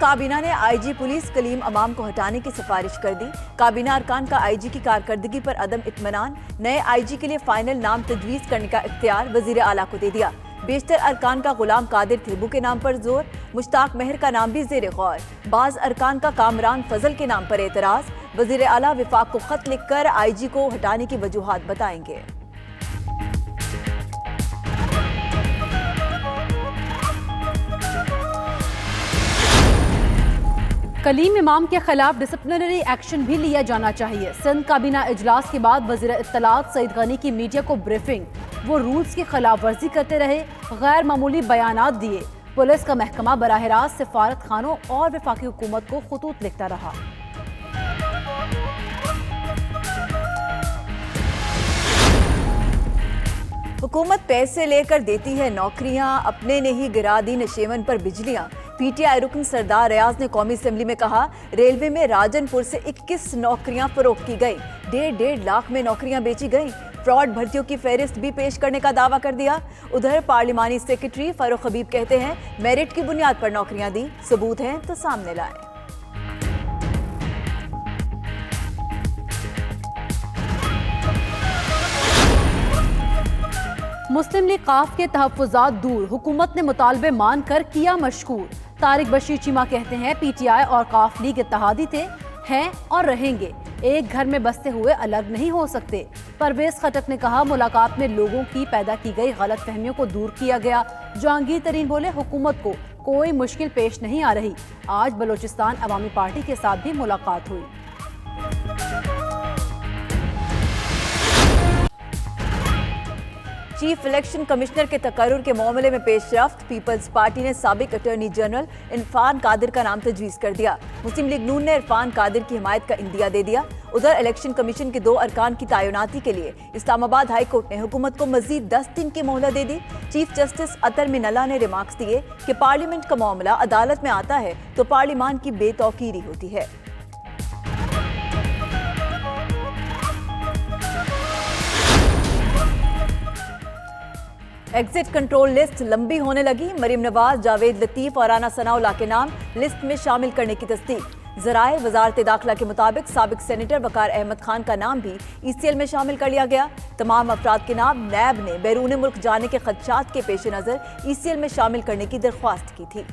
کابینہ نے آئی G police کلیم امام کو ہٹانے کی سفارش کر دی۔ کابینہ ارکان کا آئی جی کی کارکردگی پر عدم اطمینان، نئے آئی جی کے لیے فائنل نام تجویز کرنے کا اختیار وزیر اعلیٰ کو دے دیا۔ بیشتر ارکان کا غلام قادر تھیبو کے نام پر زور، مشتاق مہر کا نام بھی زیر غور۔ بعض ارکان کا کامران فضل کے نام پر اعتراض، وزیر اعلیٰ وفاق کو خط لکھ کر آئی جی کو ہٹانے کی وجوہات بتائیں گے۔ کلیم امام کے خلاف ڈسپلنری ایکشن بھی لیا جانا چاہیے۔ سندھ کابینہ اجلاس کے بعد وزیر اطلاعات سعید غنی کی میڈیا کو بریفنگ، وہ رولز کی خلاف ورزی کرتے رہے، غیر معمولی بیانات دیے۔ پولیس کا محکمہ براہ راست سفارت خانوں اور وفاقی حکومت کو خطوط لکھتا رہا۔ حکومت پیسے لے کر دیتی ہے نوکریاں، اپنے نے ہی گرا دی نشیمن پر بجلیاں۔ پی ٹی آئی رکن سردار ریاض نے قومی اسمبلی میں کہا، ریلوے میں راجن پور سے 21 نوکریاں فروخت کی گئی، 1.5 لاکھ میں نوکریاں بیچی گئی۔ فراڈ بھرتیوں کی فہرست بھی پیش کرنے کا دعویٰ کر دیا۔ ادھر پارلیمانی سیکرٹری فاروق حبیب کہتے ہیں، میرٹ کی بنیاد پر نوکریاں دی، ثبوت ہیں تو سامنے لائیں۔ مسلم لیگ قاف کے تحفظات دور، حکومت نے مطالبے مان کر کیا مشکور۔ طارق بشیر چیمہ کہتے ہیں، پی ٹی آئی اور قاف لیگ اتحادی تھے، ہیں اور رہیں گے، ایک گھر میں بستے ہوئے الگ نہیں ہو سکتے۔ پرویز خٹک نے کہا، ملاقات میں لوگوں کی پیدا کی گئی غلط فہمیوں کو دور کیا گیا۔ جہانگیر ترین بولے، حکومت کو کوئی مشکل پیش نہیں آ رہی۔ آج بلوچستان عوامی پارٹی کے ساتھ بھی ملاقات ہوئی۔ چیف الیکشن کمشنر کے تقرر کے معاملے میں پیش رفت، پیپلز پارٹی نے سابق اٹارنی جنرل عرفان قادر کا نام تجویز کر دیا۔ مسلم لیگ نون نے عرفان قادر کی حمایت کا عندیہ دے دیا۔ ادھر الیکشن کمیشن کے 2 ارکان کی تعیناتی کے لیے اسلام آباد ہائی کورٹ نے حکومت کو مزید 10 دن کی مہلت دے دی۔ چیف جسٹس اطہر منالہ نے ریمارکس دیے کہ پارلیمنٹ کا معاملہ عدالت میں آتا ہے تو پارلیمان کی بے توقیری ہوتی ہے۔ ایگزٹ کنٹرول لسٹ لمبی ہونے لگی، مریم نواز، جاوید لطیف اور رانا ثناء اللہ کے نام لسٹ میں شامل کرنے کی تصدیق۔ ذرائع وزارت داخلہ کے مطابق سابق سینیٹر وقار احمد خان کا نام بھی ای سی ایل میں شامل کر لیا گیا۔ تمام افراد کے نام نیب نے بیرون ملک جانے کے خدشات کے پیش نظر ای سی ایل میں شامل کرنے کی درخواست کی تھی۔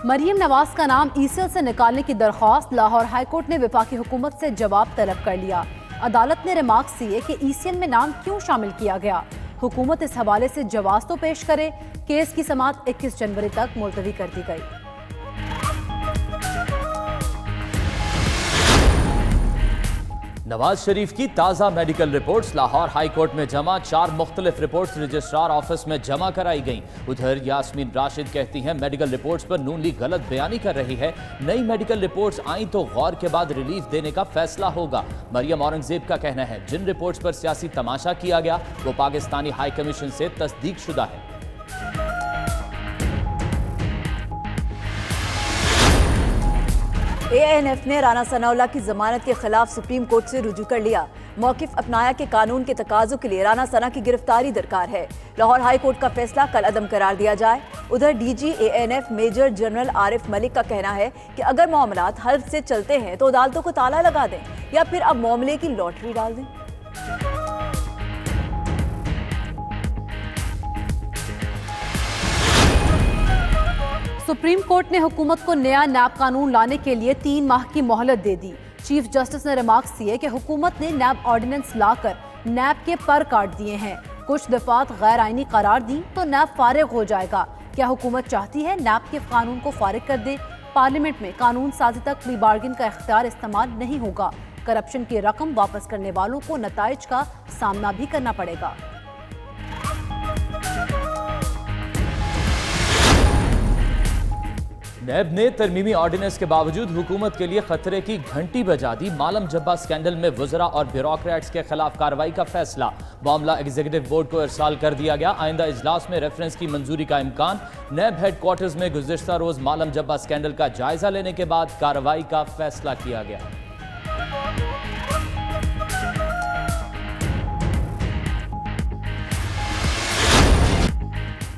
مریم نواز کا نام ای سی ایل سے نکالنے کی درخواست، لاہور ہائی کورٹ نے وفاقی حکومت سے جواب طلب کر لیا۔ عدالت نے ریمارکس دیے کہ ای سی ایل میں نام کیوں شامل کیا گیا۔ حکومت اس حوالے سے جواز تو پیش کرے۔ کیس کی سماعت 21 جنوری تک ملتوی کر دی گئی۔ نواز شریف کی تازہ medical reports Lahore high court میں جمع، 4 مختلف رپورٹس رجسٹرار آفس میں جمع کرائی گئیں۔ ادھر یاسمین راشد کہتی ہیں، میڈیکل رپورٹس پر نون لیگ غلط بیانی کر رہی ہے، نئی میڈیکل رپورٹس آئیں تو غور کے بعد ریلیف دینے کا فیصلہ ہوگا۔ مریم اورنگزیب کا کہنا ہے، جن رپورٹس پر سیاسی تماشا کیا گیا وہ پاکستانی ہائی کمیشن سے تصدیق شدہ ہے۔ اے این ایف نے رانا ثناء اللہ کی ضمانت کے خلاف سپریم کورٹ سے رجوع کر لیا۔ موقف اپنایا کہ قانون کے تقاضوں کے لیے رانا ثناء کی گرفتاری درکار ہے۔ لاہور ہائی کورٹ کا فیصلہ کل عدم قرار دیا جائے۔ ادھر ڈی جی اے N F major general Arif Malik کا کہنا ہے کہ اگر معاملات حل سے چلتے ہیں تو عدالتوں کو تالا لگا دیں یا پھر اب معاملے کی لاٹری ڈال دیں۔ سپریم کورٹ نے حکومت کو نیا نیب قانون لانے کے لیے 3 ماہ کی مہلت دے دی۔ چیف جسٹس نے ریمارکس دیے کہ حکومت نے نیب آرڈیننس لا کر نیب کے پر کاٹ دیے ہیں، کچھ دفعات غیر آئینی قرار دی تو نیب فارغ ہو جائے گا۔ کیا حکومت چاہتی ہے نیب کے قانون کو فارغ کر دے؟ پارلیمنٹ میں قانون سازی تک پلی بارگن کا اختیار استعمال نہیں ہوگا۔ کرپشن کی رقم واپس کرنے والوں کو نتائج کا سامنا بھی کرنا پڑے گا۔ نیب نے ترمیمی آرڈیننس کے باوجود حکومت کے لیے خطرے کی گھنٹی بجا دی۔ مالم جبہ سکینڈل میں وزراء اور بیوروکریٹس کے خلاف کارروائی کا فیصلہ، معاملہ ایگزیکٹو بورڈ کو ارسال کر دیا گیا۔ آئندہ اجلاس میں ریفرنس کی منظوری کا امکان۔ نیب ہیڈ کوارٹرز میں گزشتہ روز مالم جبہ سکینڈل کا جائزہ لینے کے بعد کارروائی کا فیصلہ کیا گیا۔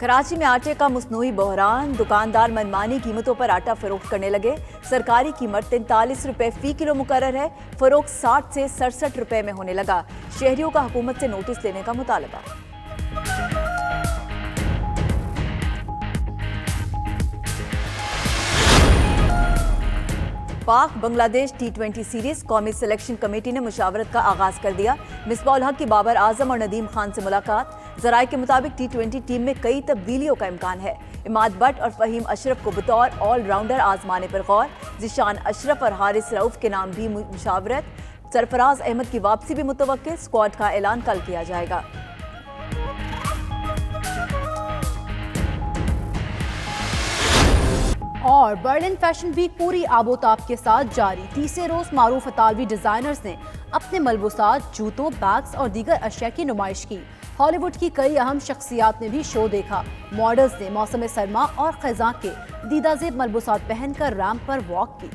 कराची में आटे का मसनूई बहरान, दुकानदार मनमानी कीमतों पर आटा फरोख्त करने लगे। सरकारी कीमत 43 रुपए फी किलो मुकर्रर है, फरोख्त 60 से 67 रुपए में होने लगा। शहरियों का हुकूमत से नोटिस लेने का मुतालबा। पाक बांग्लादेश T20 सीरीज कौमी सिलेक्शन कमेटी ने मुशावरत का आगाज कर दिया। मिसबाह उल हक की बाबर आजम और नदीम खान से मुलाकात। जराये के मुताबिक T20 टीम में कई तब्दीलियों का इम्कान है। इमाद बट और फहीम अशरफ को बतौर ऑलराउंडर आजमाने पर गौर। जिशान अशरफ और हारिस रऊफ के नाम भी मुशावरत। सरफराज अहमद की वापसी भी मुतवक्किल। स्क्वाड का ऐलान कल किया जाएगा। और बर्लिन फैशन वीक पूरी आबोताब के साथ जारी। तीसरे रोज मारूफ इतालवी डिजाइनर्स ने अपने मलबूसात, जूतों, बैग्स और दीगर अशिया की नुमाइश की। हॉलीवुड की कई अहम शख्सियात ने भी शो देखा। मॉडल्स ने मौसम सरमा और खज़ां के दीदाजेब मलबूसात पहनकर रैंप पर वॉक की।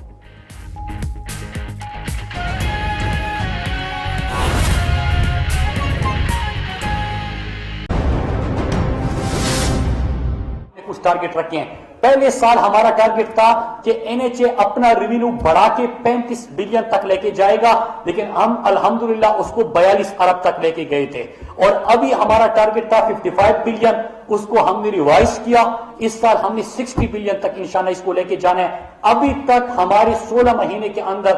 कुछ टारगेट रखे हैं। पहले साल हमारा टारगेट था कि एनएचए अपना रेवेन्यू बढ़ा के 35 बिलियन तक लेके जाएगा, लेकिन हम अल्हम्दुलिल्लाह उसको 42 अरब तक लेके गए थे। और अभी हमारा टारगेट था 55 बिलियन, उसको हमने रिवाइज किया। इस साल हमने 60 बिलियन तक इंशाल्लाह इसको लेके जाना है। अभी तक हमारे 16 महीने के अंदर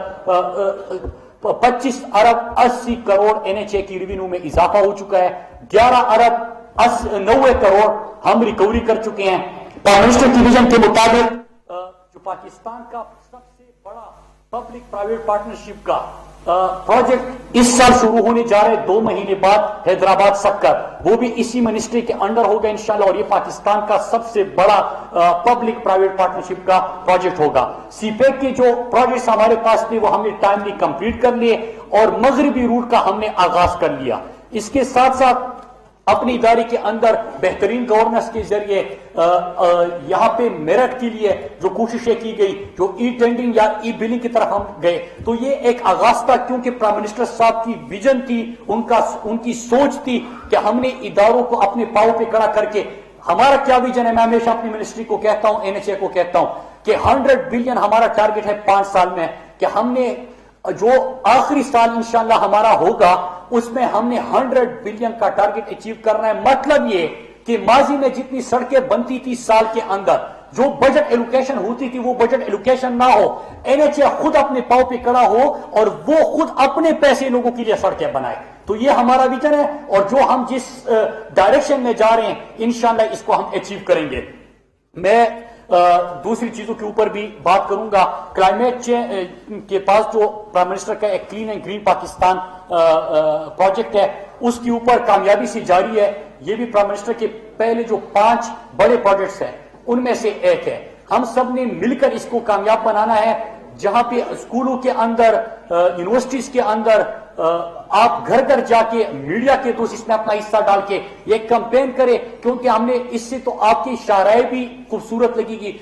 25 अरब 80 करोड़ एनएचए की रेवेन्यू में इजाफा हो चुका है। 11 अरब 90 करोड़ हम रिकवरी कर चुके हैं। प्राइम मिनिस्टर की विजन के मुताबिक जो पाकिस्तान का सबसे बड़ा पब्लिक प्राइवेट पार्टनरशिप का प्रोजेक्ट इस साल शुरू होने जा रहे 2 महीने बाद हैदराबाद सक्कर, वो भी इसी मिनिस्ट्री के अंडर होगा इंशाल्लाह। और ये पाकिस्तान का सबसे बड़ा पब्लिक प्राइवेट पार्टनरशिप का प्रोजेक्ट होगा। सीपेक के जो प्रोजेक्ट्स हमारे पास थे वो हमने टाइमली कंप्लीट कर लिए और मगरबी रूट का हमने आगाज कर लिया। इसके साथ साथ अपनी इदारे के अंदर बेहतरीन गवर्नेंस के जरिए यहां पे मेरिट के लिए जो कोशिशें की गई, जो ई टेंडरिंग या ई बिलिंग की तरफ हम गए, तो ये एक आगाज था, क्योंकि प्राइम मिनिस्टर साहब की विजन थी, उनकी सोच थी कि हमने इदारों को अपने पांव पे खड़ा करके, हमारा क्या विजन है। मैं हमेशा अपनी मिनिस्ट्री को कहता हूं, एनएचए को कहता हूं कि 100 बिलियन हमारा टारगेट है 5 साल में, कि हमने जो आखिरी साल इंशाल्लाह हमारा होगा उसमें हमने 100 बिलियन का टारगेट अचीव करना है। मतलब ये कि माजी में जितनी सड़कें बनती थी साल के अंदर, जो बजट एलोकेशन होती थी वो बजट एलोकेशन ना हो, एनएचए खुद अपने पांव पे खड़ा हो और वो खुद अपने पैसे लोगों के लिए सड़कें बनाए। तो ये हमारा विजन है और जो हम जिस डायरेक्शन में जा रहे हैं इंशाल्लाह इसको हम अचीव करेंगे। मैं दूसरी चीजों के ऊपर भी बात करूंगा। क्लाइमेट चेंज के पास जो प्राइम मिनिस्टर का एक clean and green Pakistan project है, उसके ऊपर कामयाबी से जारी है। ये भी प्राइम मिनिस्टर के पहले जो 5 बड़े प्रोजेक्ट्स हैं उनमें से एक है। हम सब ने मिलकर इसको कामयाब बनाना है, जहां पे स्कूलों के अंदर, यूनिवर्सिटीज के अंदर आप घर घर जाके मीडिया के दोस्त इसमें अपना हिस्सा डाल के ये कैंपेन करें, क्योंकि हमने इससे तो आपकी शायराई भी खूबसूरत लगेगी।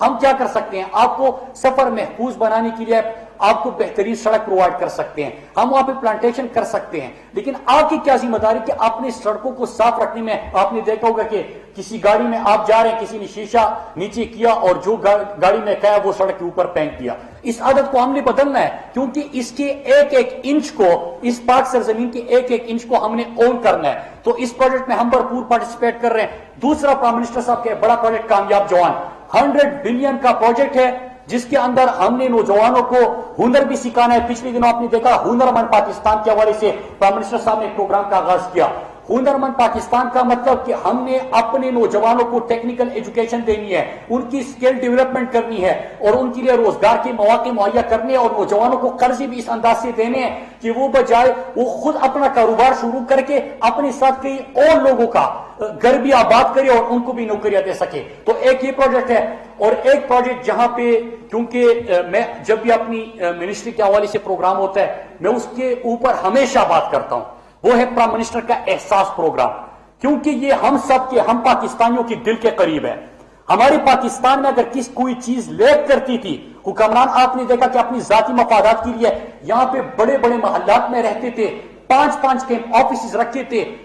हम क्या कर सकते हैं, आपको सफर महफूज बनाने के लिए आपको बेहतरीन सड़क प्रोवाइड कर सकते हैं, हम वहां पे प्लांटेशन कर सकते हैं, लेकिन आपकी क्या जिम्मेदारी कि आपने सड़कों को साफ रखने में। आपने देखा होगा कि किसी गाड़ी में आप जा रहे हैं, किसी ने शीशा नीचे किया और जो गाड़ी में गया वो सड़क के ऊपर फेंक दिया। इस आदत को हमने बदलना है, क्योंकि इसके एक एक इंच को, इस पाक सरजमीन के एक एक इंच को हमने ओन करना है। तो इस प्रोजेक्ट में हम भरपूर पार्टिसिपेट कर रहे हैं। दूसरा प्राइम मिनिस्टर साहब के बड़ा प्रोजेक्ट कामयाब जवान 100 बिलियन का प्रोजेक्ट है, जिसके अंदर हमने नौजवानों को हुनर भी सिखाना है। पिछले दिनों आपने देखा हुनरमंद पाकिस्तान के हवाले से प्राइम मिनिस्टर साहब ने एक प्रोग्राम का आगाज किया। हुनरमंद पाकिस्तान का मतलब कि हमने अपने नौजवानों को टेक्निकल एजुकेशन देनी है, उनकी स्किल डेवलपमेंट करनी है और उनके लिए रोजगार के मौके मुहैया करने, और नौजवानों को कर्ज भी इस अंदाज से देने हैं कि वो बजाय वो खुद अपना कारोबार शुरू करके अपने साथ कई और लोगों का घर भी आबाद करे और उनको भी नौकरियां दे सके। तो एक ये प्रोजेक्ट है। और एक प्रोजेक्ट जहां पे, क्योंकि मैं जब भी अपनी मिनिस्ट्री के हवाले से प्रोग्राम होता है मैं उसके ऊपर हमेशा बात करता हूं, वो है प्राइम मिनिस्टर का एहसास प्रोग्राम, क्योंकि ये हम सब के, हम पाकिस्तानियों के दिल के करीब है। हमारे पाकिस्तान में अगर कोई चीज लैक करती थी, हुक्मरान आपने देखा कि अपनी जाती मफादात के लिए यहां पे बड़े बड़े मोहल्लात में रहते थे, 5-5 के ऑफिस रखे थे,